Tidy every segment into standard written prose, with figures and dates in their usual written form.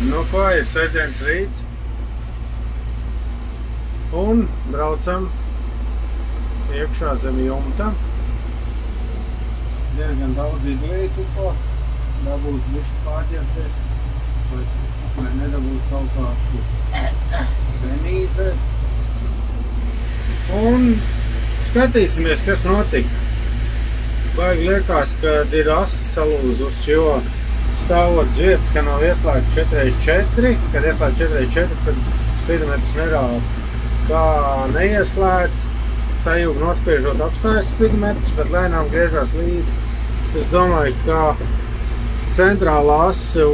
Nu ko, ir sestdienas rīts. Un braucam iekšā zem jumta. Diezgan daudz izlītu, ko dabūs bišķi pārģerties, lai nedabūs kaut kā denīze. Un skatīsimies, kas notika. Baigi liekas, kad ir ass salūzus, jo stāvot uz vietas, ka nav ieslēgts 4x4, kad ieslēgts 4x4, tad spidometrs nerāda. Kā neieslēdz, sajūg nospiežot apstājas spidometrs, bet lēnām griežās līdzi. Es domāju, ka centrālā ase,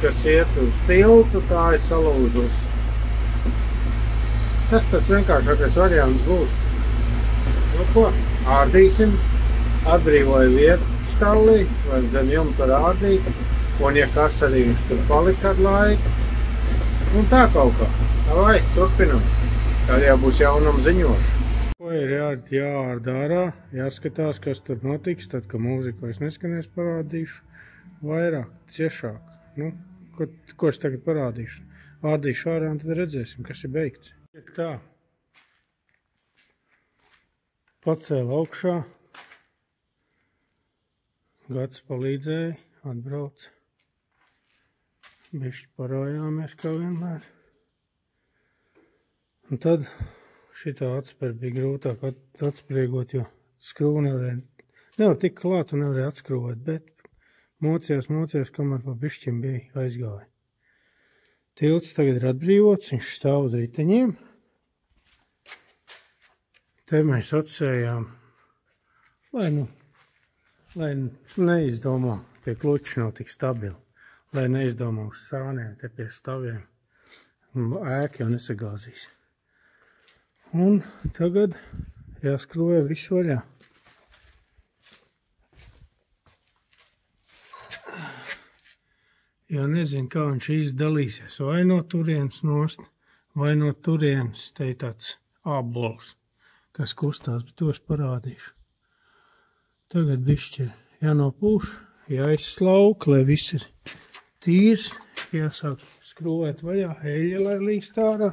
kas iet uz tiltu, tā ir salūzus. Tas tāds vienkāršākais variants būtu. Nu ko, ārdīsim. Atbrīvoja vietu stallī, lai zem jumta var ārdīt, un ja kas arī viņš tur palika kādu laiku. Un tā kaut kā. Vai, turpinam. Tad jau būs jaunam ziņošu. Ko ir jāārda ārā, jāskatās, kas tur notiks, tad, ka mūzika vairs neskanēs, parādīšu vairāk, ciešāk. Nu, ko es tagad parādīšu? Ārdīšu ārā, un tad redzēsim, kas ir beigts. Tā. Pacēla augšā. Gads palīdzēja, atbrauc. Bišķi parājāmies kā vienmēr. Un tad šitā atspēr bija grūtāk atspriegot, jo skrūvu nevar tik klāt un nevarēja atskrūvēt, bet mocījās, kamēr pa bišķim bija aizgāja. Tilts tagad ir atbrīvots, viņš stāv uz riteņiem. Te mēs atsējām, lai neizdomā, tie kluči nav tik stabili, lai neizdomā uz sāniem, te pie stāviem, ēki jau nesagāzīs. Un tagad jāskrūvē visu vaļā. Jo nezinu, kā viņš izdalīsies, vai no turienes nost, vai no turienes, te ir tāds ābols, kas kustās, bet tos parādīšu. Tagad bišķi jānopūš, jāizslauk, lai viss ir tīrs, jāsāk skrūvēt vaļā, eļļa, lai līst ārā.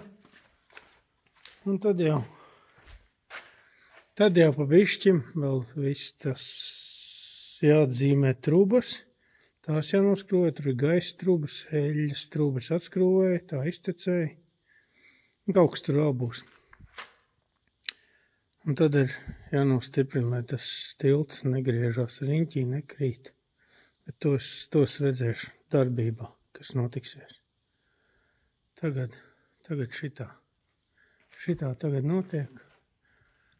Un tad jau pa bišķim vēl viss tas jāatzīmē trubas, tās jānoskrūvē, tur ir gaisa trubas, eļļas trubas atskrūvēja, tā iztecēja, un kaut kas tur vēl būs. Un tad ir jānostiprina, lai tas tilts negriežās riņķī, nekrīt. Bet tos redzēšu darbībā, kas notiksies. Tagad šitā. Šitā tagad notiek.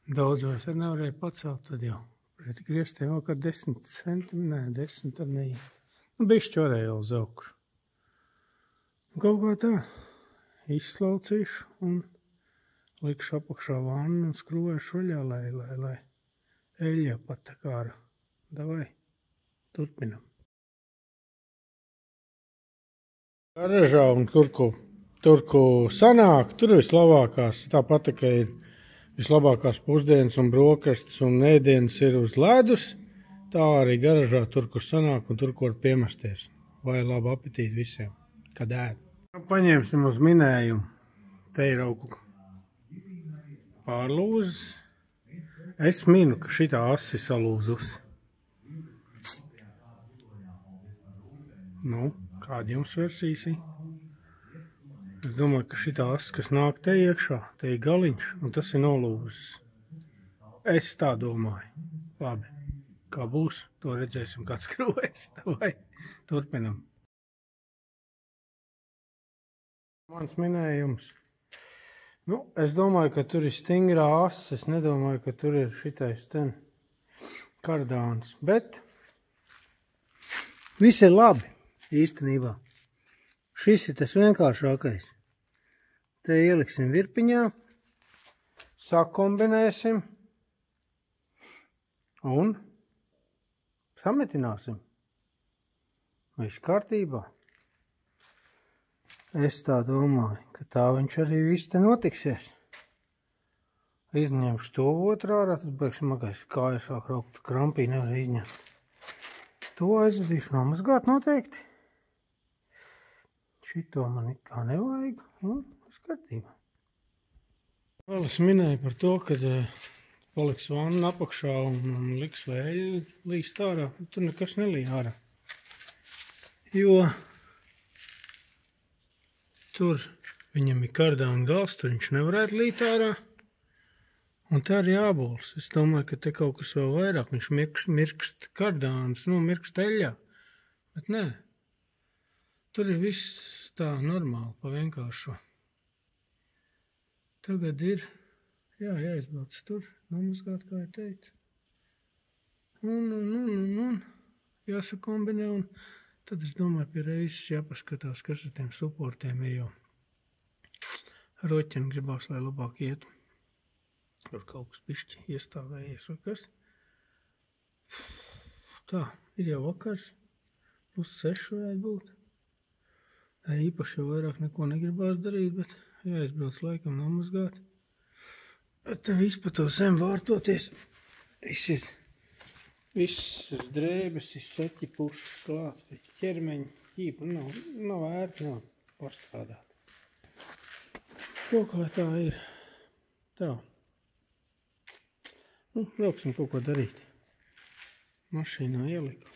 Daudz vairs ar nevarēja pacelt, tad jau pret griestiem vēl kā 10 centimetri, nē, 10 tad neiet. Nu, bišķi varēja vēl uz augšu. Kaut kā tā izslaucīšu un likšu apakšā vannu un skrūvēšu vaļā, lai eļļa pat tā kā ārā. Davai, turpinam. Garažā un tur, ko sanāk, tur ir vislabākās, tāpat, ka ir vislabākās pusdienas un brokastis un ēdienas ir uz ledus, tā arī garažā tur, kur sanāk un tur, kur piemesties. Vai labu apetīti visiem, kad ēd. Paņemsim uz minējumu. Te ir augu pārlūzes. Es minu, ka šitā asi salūzus. Nu, kāda jums versijas ir? Es domāju, ka šitā asi, kas nāk te iekšā, te ir galiņš, un tas ir nolūzes. Es tā domāju. Labi, kā būs, to redzēsim, kāds skrūvēs. Vai turpinam. Mans minējums. Nu, es domāju, ka tur ir stingrā asa, es nedomāju, ka tur ir šitais ten kardāns, bet viss ir labi, īstenībā. Šis ir tas vienkāršākais. Te ieliksim virpiņā, sakombinēsim un sametināsim. Viss kārtībā. Es tā domāju, ka tā viņš arī viss te notiksies. Izņemšu to otrā ārā, tad baigs smagais kājas sāk raukt, krampī nevar izņemt. To aizvedīšu nomazgāt noteikti. šito man it kā nevajag, un viss kārtībā. Vēl es minēju par to, kad paliks vanna apakšā un liks vēju līst ārā. Tur nekas nelīja ārā. Jo tur viņam ir kardāna gals, tur viņš nevarētu līt ārā. Un tā ir jābols. Es domāju, ka te kaut kas vēl vairāk. Viņš mirkst kardāns, mirkst eļļā. Bet nē. Tur ir viss tā normāli, pa vienkāršo. Tagad ir, jāizbrauc tur, nomazgāt, kā jau teicu. Un jāsakombinē, un tad es domāju, pie reizes jāpaskatās, kas ar tiem suportiem ir, jo roķeni gribās, lai labāk ietu. Tur kaut kas bišķi iestāvējies vai kas. Tā, ir jau vakars, plus 6 varētu būt. Tā īpaši jau vairāk neko negribās darīt, bet jāizbrauc laikam nomazgāt. Bet te viss pa to zem vārtoties, visas drēbes, seķi pušas klāt, ķermeņi, ķīpa, nav ērti, nav pastrādāt. Kaut kā tā ir. Tā. Brauksim kaut ko darīt. Mašīnā ieliku.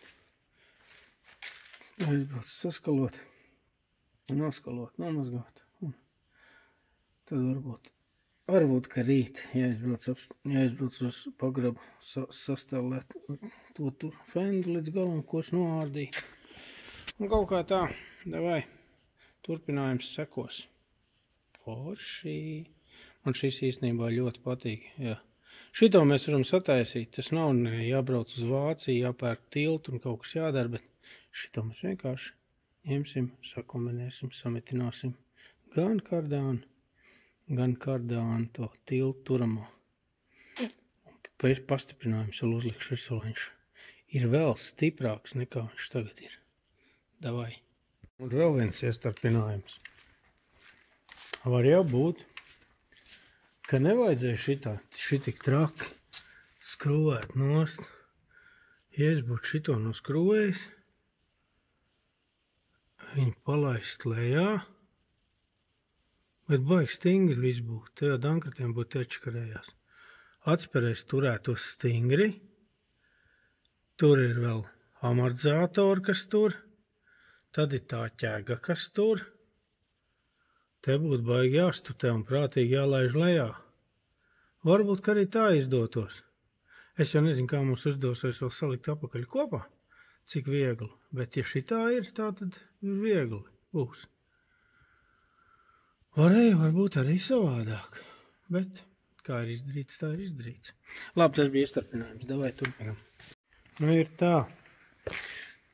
Aizbrauc saskalot, noskalot, nomazgāt. Un tad varbūt, ka rīt jāizbrauc uz pagrabu, sastāvēt to tur fendu līdz galam, ko es noārdīju. Un kaut kā tā, davai, turpinājums sekos. Forši. Man šis īstenībā ļoti patīk, jā. Šito mēs varam sataisīt, tas nav jābrauc uz Vāciju, jāpērk tiltu un kaut kas jādara, bet šito mēs vienkārši ņemsim, sakombinēsim, sametināsim gan kardānu to tiltu turamo. Pēc pastiprinājums vēl uzlikšu virsū, viņš ir vēl stiprāks nekā viņš tagad ir. Davai. Un vēl viens iestarpinājums. Var jau būt, ka nevajadzēja šitik traki skrūvēt nost. Ja es būtu šito noskrūvējis, viņu palaist lejā, bet baigi stingri viss būtu. Tajā dankratiem būtu atškarējās. Atsperēs turētos stingri. Tur ir vēl amortizātori, kas tur. Tad ir tā ķēga, kas tur. Te būtu baigi jāstutē un prātīgi jālaiž lejā. Varbūt, ka arī tā izdotos. Es jau nezinu, kā mums izdosies vēl salikt apakaļ kopā, cik viegli. Bet, ja šitā ir, tā tad viegli būs. Varbūt arī savādāk. Bet, kā ir izdarīts, tā ir izdarīts. Labi, tas bija iestarpinājums. Davai turpinām. Ir tā,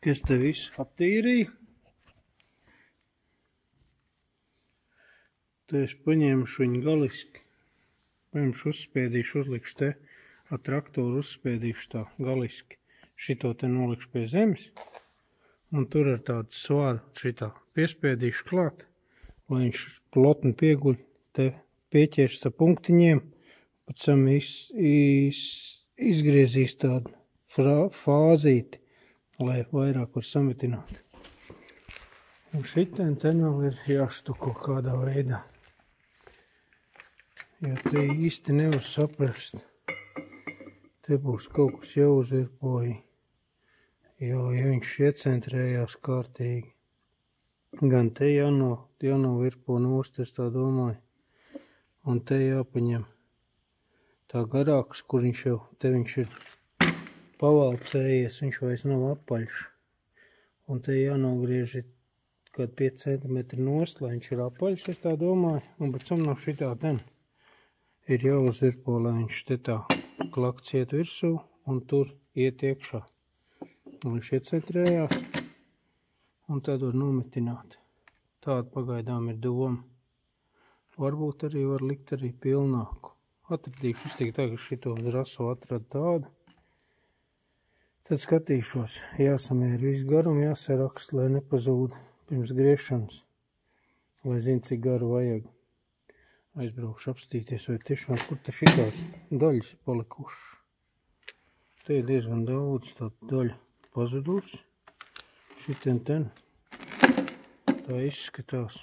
ka es te visu aptīrīju. Te es paņēmušu viņu galiski, uzspēdīšu, uzlikšu te ar traktoru, uzspēdīšu tā galiski. Šito te nolikšu pie zemes, un tur ar tādu svaru šitā piespēdīšu klāt, lai viņš plotni pieguļ, te pieķers ar punktiņiem, pēc tam izgriezīs tādu fāzīti, lai vairāk var sametināt. Un šitien te vēl ir jāštuko kādā veidā. Jo te īsti nevar saprast. Te būs kaut kas jāuzvirpoja. Jo, ja viņš iecentrējās kārtīgi. Gan te jānovirpo nost, es tā domāju. Un te jāpaņem tā garāks, kur viņš ir pavalcējies, viņš vairs nav apaļš. Un te jānogriež kād 5 cm nost, lai viņš ir apaļš, es tā domāju. Un pēc tam no šitā ten ir jāuzvirpo, lai viņš te tā klakts iet virsū un tur iet iekšā. Un viņš iecentrējās un tad var nometināt. Tāda pagaidām ir doma. Varbūt arī var likt arī pilnāku. Atradīšu, es tikai tagad šito raso atradu tādu. Tad skatīšos, jāsamēr visu garumu, jāsarakst, lai nepazūd pirms griešanas. Lai zinu, cik garu vajag. Aizbraukšu apstīties, vai tiešām, kur te šitās daļas ir palikušas. Te ir diezgan daudz tādu daļu pazudusi. Šitien ten Tā izskatās.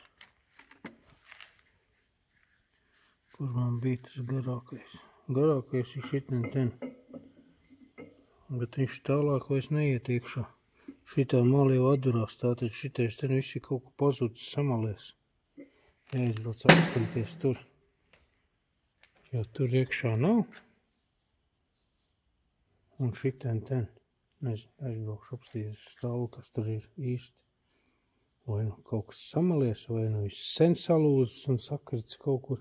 Kur man bija tas garākais? Garākais ir šitien ten. Bet viņš tālāk vairs neiet iekšā. Šitā mali jau atdurās, tātad šitais ten visi kaut ko pazudis samalies. Jāizbrauc apskatīties tur. Jo tur iekšā nav. Un šitien ten. Aizbraukšu apskatīties stāvu, kas tur ir īsti. Vai nu kaut kas samalies, vai nu viss sen salūzis un sakrits kaut kur.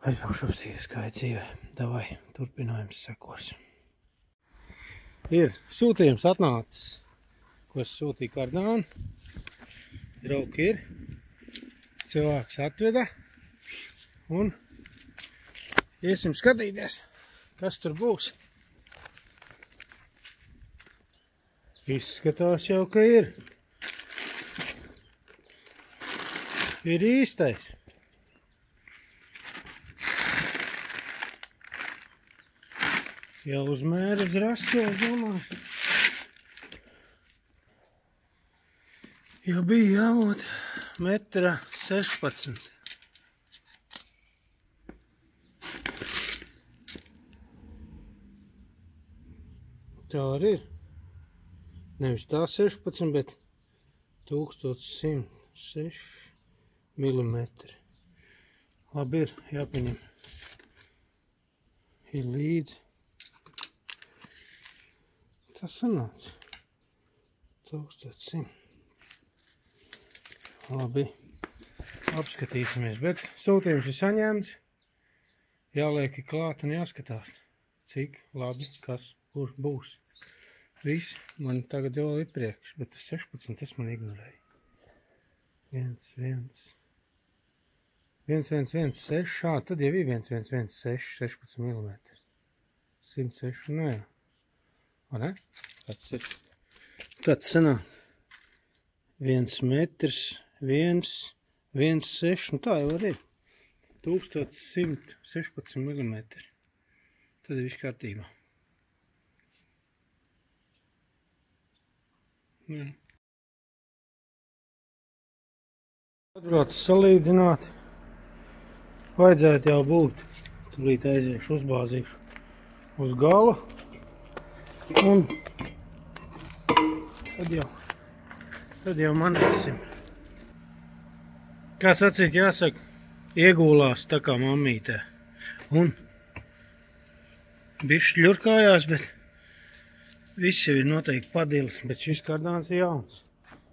Aizbraukšu apskatīties, kā ir dzīvē. Davai, turpinājums sekos. Ir sūtījums atnācis, ko es sūtīju Kardānu. Drauki ir. Cilvēks atveda. Un iesim skatīties, kas tur būs. Izskatās jau, ka ir. Ir īstais. Jau uz mēra drasi, es domāju. Jau bija jābūt 1,16 m. Tā arī ir. Nevis tā 16, bet 1106 mm. Labi ir, jāpaņem. Ir līdzi. Tas sanāca 1100. Labi, apskatīsimies, bet sūtījums ir saņemts. Jāliek klāt un jāskatās, cik labi, kas, kur būs. Viss man tagad jau ir priekš, bet tas 16 es man ignorēju. 1, 6, tad jau ir 1, 6, 16 mm. 106, nē. O ne? Kāds ir? Kāds sanāk? 1 metrs, 1, 6, un tā jau arī ir. 1116 mm. Tad ir viss kārtībā. Jā. Atbrauc salīdzināt. Vajadzētu jau būt. Tūlīt aiziešu, uzbāzīšu uz gala. Un tad jau manēsim. Kā sacīt, jāsaka, iegūlās tā kā mammītē. Un bišķi ļurkājās, bet viss jau ir noteikti padilis, bet šis Kardāns ir jauns.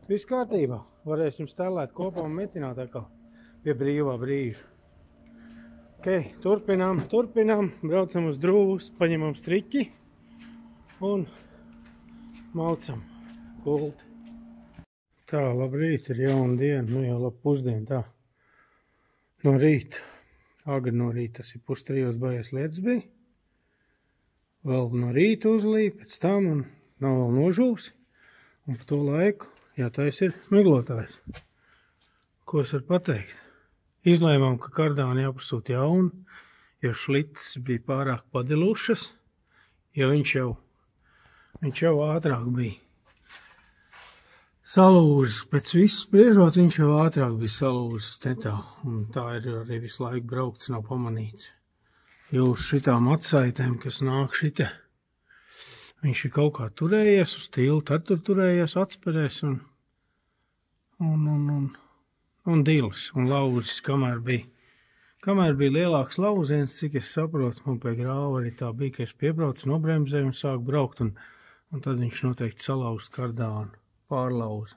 Viss kārtībā. Varēsim stelēt kopā un metināt atkal pie brīvā brīža. Ok, turpinām. Braucam uz drūvus, paņemam striķi un maucam kulti. Tā, labrīt, ir jauna diena, nu jau labi pusdiena, tā. No rīta, agri no rīta, tas ir 2:30 baies lietas bija. Vēl no rīta uzlīja, pēc tam un nav vēl nožūs. Un par to laiku, jā, tais ir miglotājs. Ko es varu pateikt? Izlēmām, ka Kardāni jāpasūt jaunu, jo šlitas bija pārāk padilušas, jo viņš jau ātrāk bija salūzis. Pēc viss spriežot, viņš jau ātrāk bija salūzis tetā. Un tā ir arī visu laiku braukts, nav pamanīts. Jo uz šitām atsaitēm, kas nāk šite, viņš ir kaut kā turējies uz tiltu, tad tur turējies atsperēs un dilis un lauzis, kamēr bija lielāks lauziens, cik es saprotu, man pie grāva arī tā bija, ka es piebraucu, nobremzēju un sāku braukt, un tad viņš noteikti salauz Kardānu, pārlauza.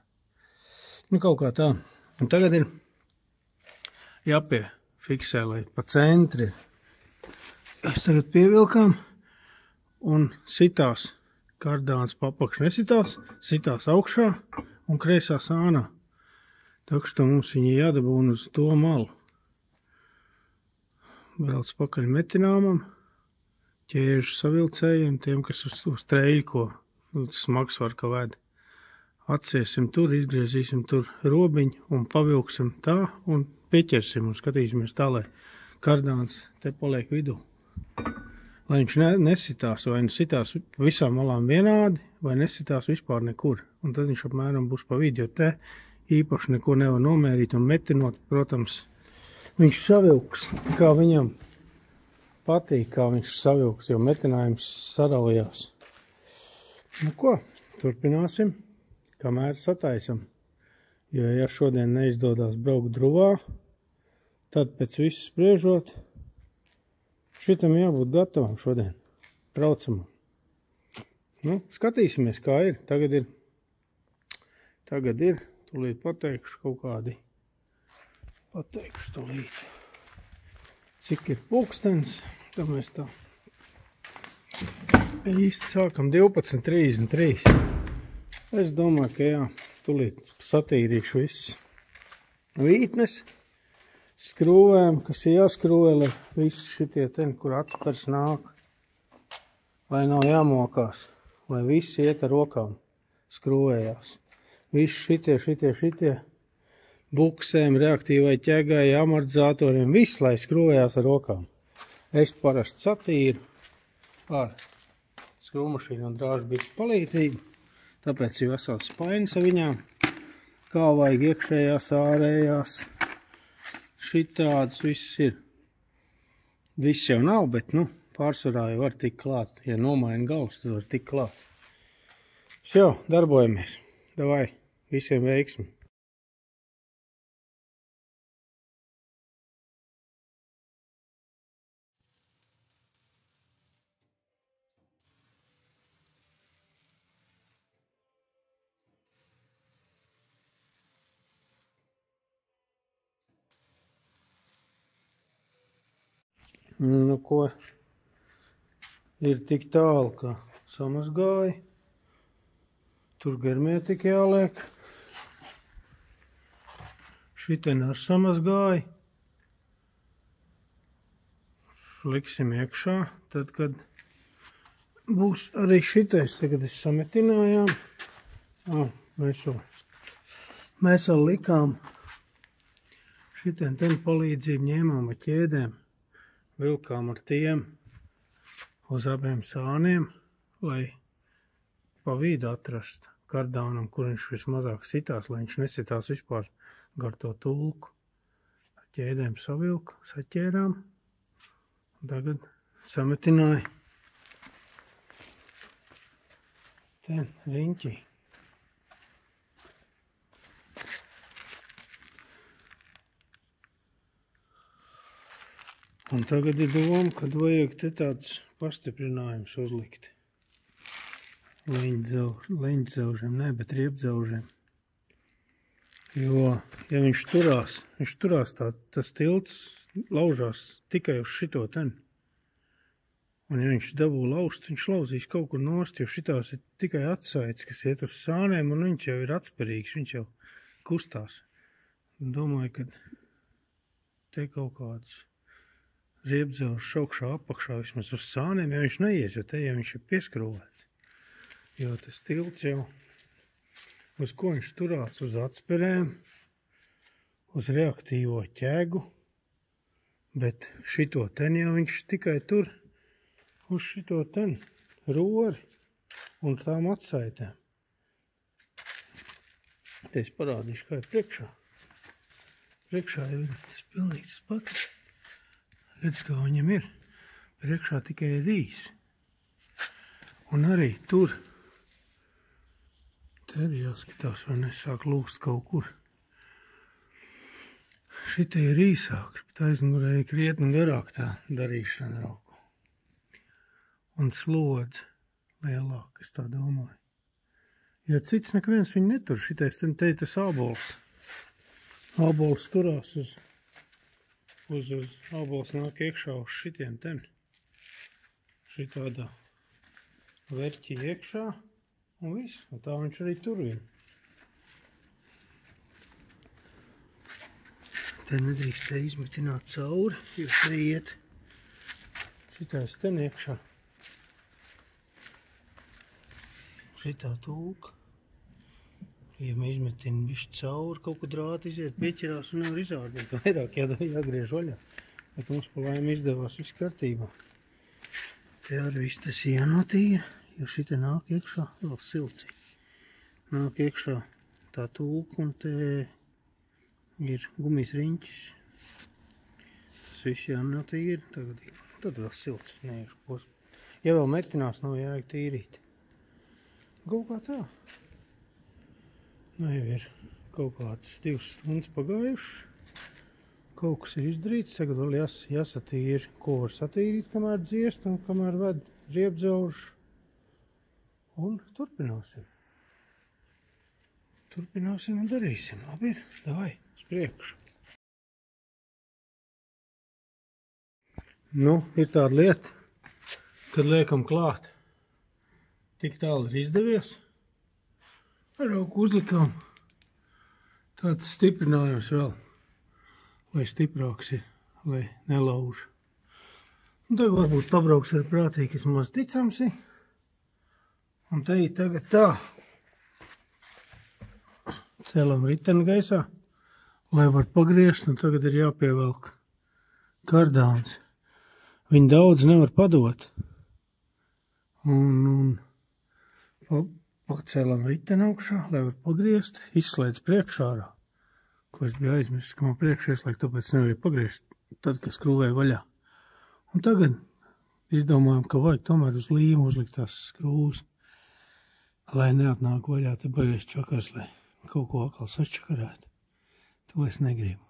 Nu, kaut kā tā. Un tagad ir jāpiefiksē, lai pa centri ir. Es tagad pievilkām un sitās Kardāns papakš nesitās, sitās augšā un kreisā sānā. Takš to mums viņi jādabūna uz to malu. Brauc pakaļ metināmam, ķēžu savilcējiem, tiem, kas uz treļko smags var ka ved. Atsiesim tur, izgriezīsim tur robiņu un pavilksim tā un pieķersim un skatīsimies tā, lai Kardāns te paliek vidū. Lai viņš nesitās, vai nesitās visām malām vienādi, vai nesitās vispār nekur. Un tad viņš apmēram būs pa vidu, jo te īpaši neko nevar nomērīt un metinot, protams, viņš savilks, kā viņam patīk, kā viņš savilks, jo metinājums saraujās. Nu ko, turpināsim, kamēr sataisam. Jo, ja šodien neizdodas braukt druvā, tad pēc visu spriežot, šitam jābūt gatavam šodien, braucamam. Nu, skatīsimies, kā ir. Tagad ir, tūlīt pateikšu kaut kādi. Pateikšu tūlīt. Cik ir pulkstens, tad mēs tā īsti sākam 12:33. Es domāju, ka jā, tūlīt satīrīšu viss vītnes, skrūvēm, kas ir jāskrūvē, lai visi šitie ten, kur atspers nāk, lai nav jāmokās, lai visi iet ar rokām, skrūvējās. Visi šitie, buksēm, reaktīvai ķegai, amortizatoriem, viss, lai skrūvējās ar rokām. Es parasti satīru ar skrūvmašīnu un drāžu bišu palīdzību, tāpēc ir vesels spainis ar viņām, kā vajag iekšējās, ārējās, šitādas viss ir. Viss jau nav, bet, nu, pārsvarā jau var tikt klāt. Ja nomaina galvas, tad var tikt klāt. Jau, darbojamies. Davai, visiem veiksmi. Nu ko, ir tik tālu, ka samazgāja. Tur germētika jāliek. Šiten ar samazgāja. Liksim iekšā, tad, kad būs arī šitais, tagad es sametinājām. Mēs vēl likām šiten ten palīdzību ņēmām ar ķēdēm. Vilkām ar tiem uz abiem sāniem, lai pa vidu atrast kardānam, kur viņš vismazāk sitās, lai viņš nesitās vispār gar to tulku. Ar ķēdēm savilku, saķērām, un tagad sametināju ten riņķī. Un tagad ir doma, kad vajag te tāds pastiprinājums uzlikt. Leņķdzaužiem, ne, bet riepdzaužiem. Jo, ja viņš turās tas tilts laužās tikai uz šito ten. Un ja viņš dabū laust, viņš lauzīs kaut kur nost, jo šitās ir tikai atsaites, kas iet uz sānēm, un viņš jau ir atsperīgs, viņš jau kustās. Domāju, ka te kaut kāds riepdzaužs šaukšā apakšā vismaz uz sānēm, ja viņš neies, jo te, ja viņš ir pieskrūvēts. Jo tas tilts jau, uz ko viņš turās, uz atsperēm, uz reaktīvo ķēgu, bet šito ten jau viņš tikai tur, uz šito ten rori un tām atsaitēm. Te es parādīšu, kā ir priekšā. Priekšā jau ir tas pilnīgi tas pats. Redz, kā viņam ir. Priekšā tikai ir īsi. Un arī tur. Te arī jāskatās, vai nesāk lūst kaut kur. Šitie ir īsāks, bet aizmugurē ir krietni garāk tā darīšana rauku. Un slodze lielāk, es tā domāju. Ja cits neviens viņu netur, šitais te tas ābols. Ābols turās uz ābols nāk iekšā uz šitiem ten. Šitādā verķī iekšā un viss. Un tā viņš arī tur vien. Te nedrīkst te izmetināt cauri, jo te iet šitais ten iekšā. Šitā tulka. Ja mēs izmetim bišķi cauri, kaut ko drāti iziet, pieķerās un nevar izārdīt. Vairāk jāgriež vaļā. Bet mums pa laimi izdevās viss kārtībā. Te arī viss tas jānotīra, jo šita nāk iekšā vēl silcī. Nāk iekšā tā tūka un te ir gumijas riņķis. Tas viss jānotīri. Tad vēl silts neieškos. Ja vēl metinās, nav jēga tīrīt. Kaut kā tā. Nu jau ir kaut kāds 2 stundas pagājušas. Kaut kas ir izdarīts. Tagad vēl jāsatīri, ko var satīrīt, kamēr dziest un kamēr ved riebdzaužu. Un turpināsim. Turpināsim un darīsim. Labi ir? Davai, uz priekšu. Nu, ir tāda lieta, kad liekam klāt. Tik tālu ir izdevies. Rauku uzlikām. Tāds stiprinājums vēl, lai stiprāks ir, lai nelauž. Un tagad varbūt pabrauks ar prātīgi, kas maz ticams ir. Un te ir tagad tā. Celam riteni gaisā, lai var pagriezt, un tagad ir jāpievelk kardāns. Viņi daudz nevar padot. Un pacēlam riteni augšā, lai var pagriezt, izslēdz priekšārā, ko es biju aizmirsis, ka man priekšieslēgt, tāpēc nevarēju pagriezt, tad, kad skrūvēju vaļā. Un tagad izdomājam, ka vajag tomēr uz līmu uzlikt tās skrūvas, lai neatnāk vaļā, te baigies čakars, lai kaut ko atkal sačakarētu. To es negribu.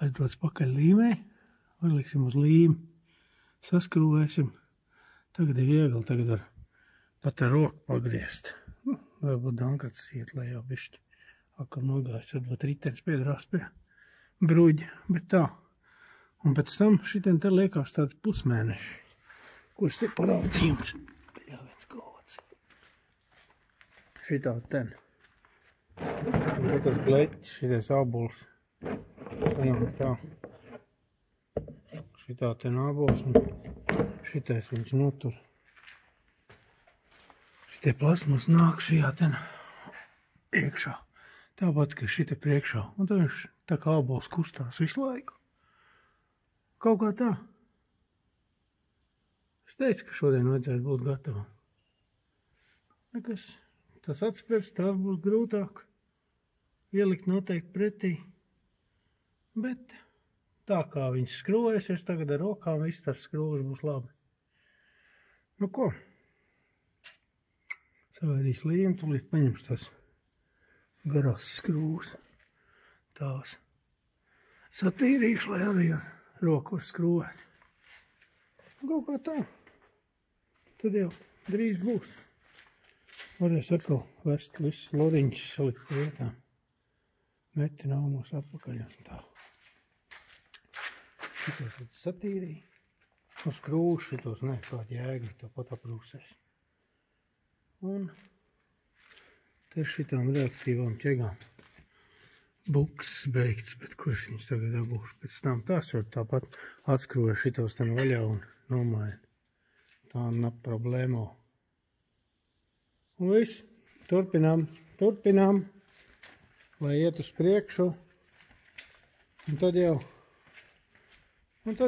Aizbrauc pakaļ līmē, uzliksim uz līmu, saskrūvēsim. Tagad ir viegli, tagad var pat ar roku pagriezt. Varbūt dankrats iet, lai jau bišķi atkal nogājis, varbūt ritenis piedrās pie bruģa, bet tā. Un pēc tam šitien te liekās tāds pusmēneši, kurš ir parādījums. Pļāviens galvats. Šitā ten. Un tas bleķis, šitais ābols. Sanāk tā. Šitā ten ābols un šitais viņš notur. Šitie plasmas nāk šajā ten iekšā. Tāpat, ka šitie priekšā. Un tad viņš tā kā ābols kustās visu laiku. Kaut kā tā. Es teicu, ka šodien vajadzētu būt gatavam. Nekas. Tas atspērs, tās būs grūtāk. Ielikt noteikti pretī. Bet tā kā viņš skrūvēsies, tagad ar rokām viss tas skrūvas būs labi. Nu ko? Savaidīs līmu, tūlīt paņems tas garās skrūvas. Tās. Satīrīšu, lai arī ar roku var skrūvēt. Kaut kā tā. Tad jau drīz būs. Varēs atkal vest visus lodiņus, salikt pa vietām. Meti naumos atpakaļ un tā. Šitos tad satīrīja. Uz krūšu šitos nekādi jēgi, tāpat aprūsēs. Un te šitām reaktīvām ķegām. Buks beigts, bet kurš viņus tagad dabūšu pēc tam. Tās var tāpat atskrūvē šitos ten vaļā un nomaina. Tā nav problēmo. Un viss, turpinām, lai iet uz priekšu. Un tad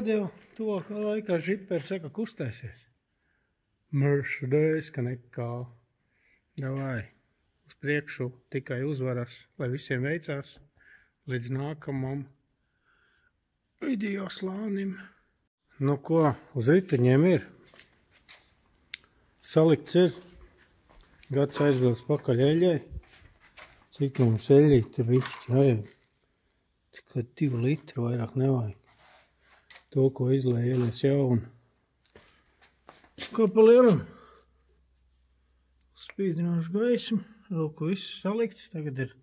jau tuvākā laikā žiperi saka kustēsies. Mercedes, ka nekā. Davai, uz priekšu tikai uzvaras, lai visiem veicās līdz nākamam video slānim. Nu ko, uz riteņiem ir. Salikts ir. Gads aizbilst pakaļ eļai. Cik mums eļīte višķi vajag? Tikai 2 litru vairāk nevajag. To, ko izlēja eļas jaunu. Kā pa lielam? Spīdināšu gaismu. Vēl ko viss salikts. Tagad ir...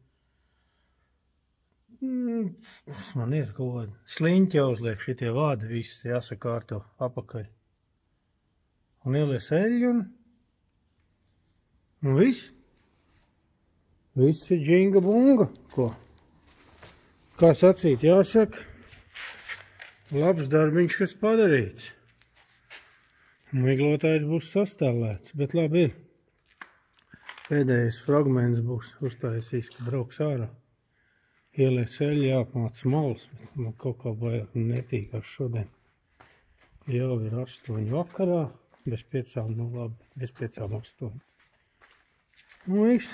Man ir kaut kādi sliņķi jāuzliek šitie vādi. Viss jāsakārto apakaļ. Un ielies eļu un viss. Viss ir džinga bunga. Ko? Kā sacīt, jāsaka. Labs darbiņš, kas padarīts. Viglotājs būs sastāvēts, bet labi ir. Pēdējais fragments būs uztaisījis, ka brauks ārā. Ielies eļu, jāapmāc malas, bet man kaut kā vairāk netīkās šodien. Jau ir 8 vakarā, bez 5, nu labi, bez 5, 8. Nu viss.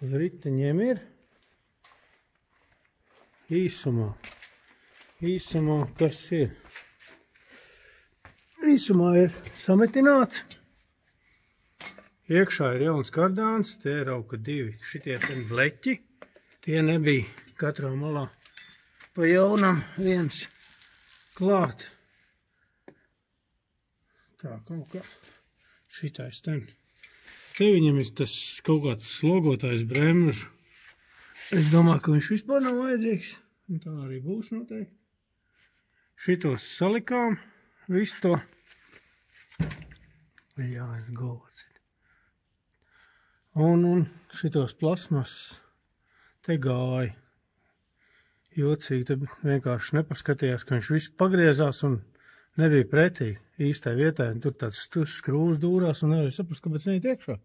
uz riteņiem ir. Īsumā, kas ir? Īsumā ir sametināts. Iekšā ir jauns kardāns, tie ir auka 2 šitie ten bleķi. Tie nebija katrā malā pa jaunam viens klāt. Tā, kaut kā šitais ten. Te viņam ir tas kaut kāds slogotājs bremžu. Es domāju, ka viņš vispār nav vajadzīgs. Un tā arī būs noteikti. Šitos salikām, visu to. Jā, es gods. Un šitos plasmas te gāja. Jocīgi, te vienkārši nepaskatījās, ka viņš visu pagriezās un nebija pretī īstai vietai. Un tur tāds skrūvs dūrās un nevar saprast, kāpēc neiet iekšā.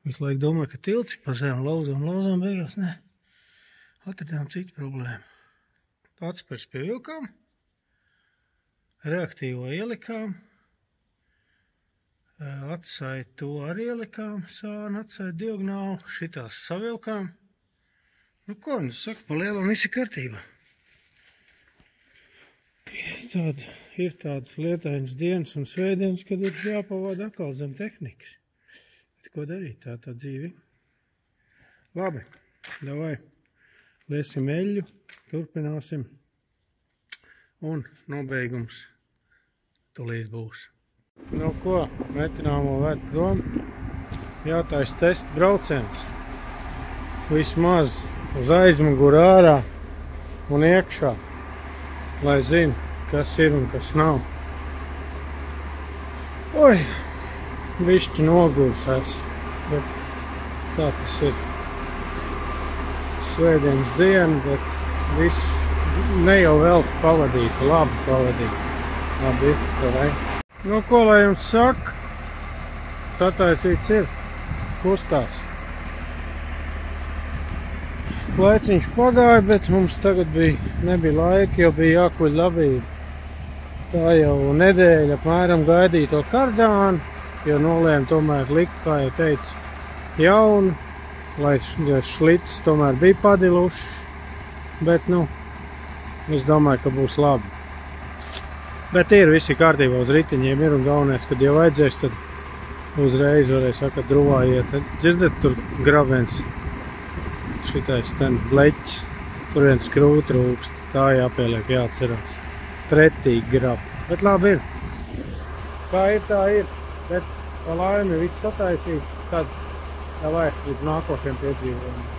Visu laiku domāju, ka tilts pa zem lauzām beigās. Nē, atradām citu problēmu. Atspers pie vilkām, reaktīvo ielikām, atsai to arī ielikām, sāna atsai diagonāli, šitās savilkām. Nu ko, nu saka, pa lielam visi kārtībā. Ir tādas lietainas dienas un svētdienas, kad ir jāpavada atkal zem tehnikas. Bet ko darīt, tā dzīve. Labi, davai, liesim eļļu, turpināsim. Un nobeigums tulīt būs. Nu ko, metināmo vēd prom, jātais testa brauciens. Vismaz uz aizmuguru ārā un iekšā, lai zinu, kas ir un kas nav. Oi, bišķi noguris esmu, bet tā tas ir. Svētdienas diena, bet viss ne jau velti pavadīta, labi pavadīta. Labi ir, tā vai. Nu, ko lai jums saka? Sataisīts ir, kustās. Laiciņš pagāja, bet mums tagad nebija laika, jo bija jākuļ labība. Tā jau nedēļa apmēram gaidīja to kardānu, jo nolēma tomēr likt, kā jau teicu, jaunu, lai šlicis tomēr bija padiluši, bet, nu, es domāju, ka būs labi. Bet ir visi kārtībā uz ritiņiem ir un galvenais, kad jau vajadzēs, tad uzreiz varēja sakat druvā iet. Dzirdat, tur grabens, šitais ten bleķis, tur viens skrūvi trūkst, tā jāpieliek, jāatcerās. Pretīgi grab, bet labi ir. Kā ir, tā ir, bet pa laimi viss sataisīts, tad vai līdz nākošiem piedzīvojumiem.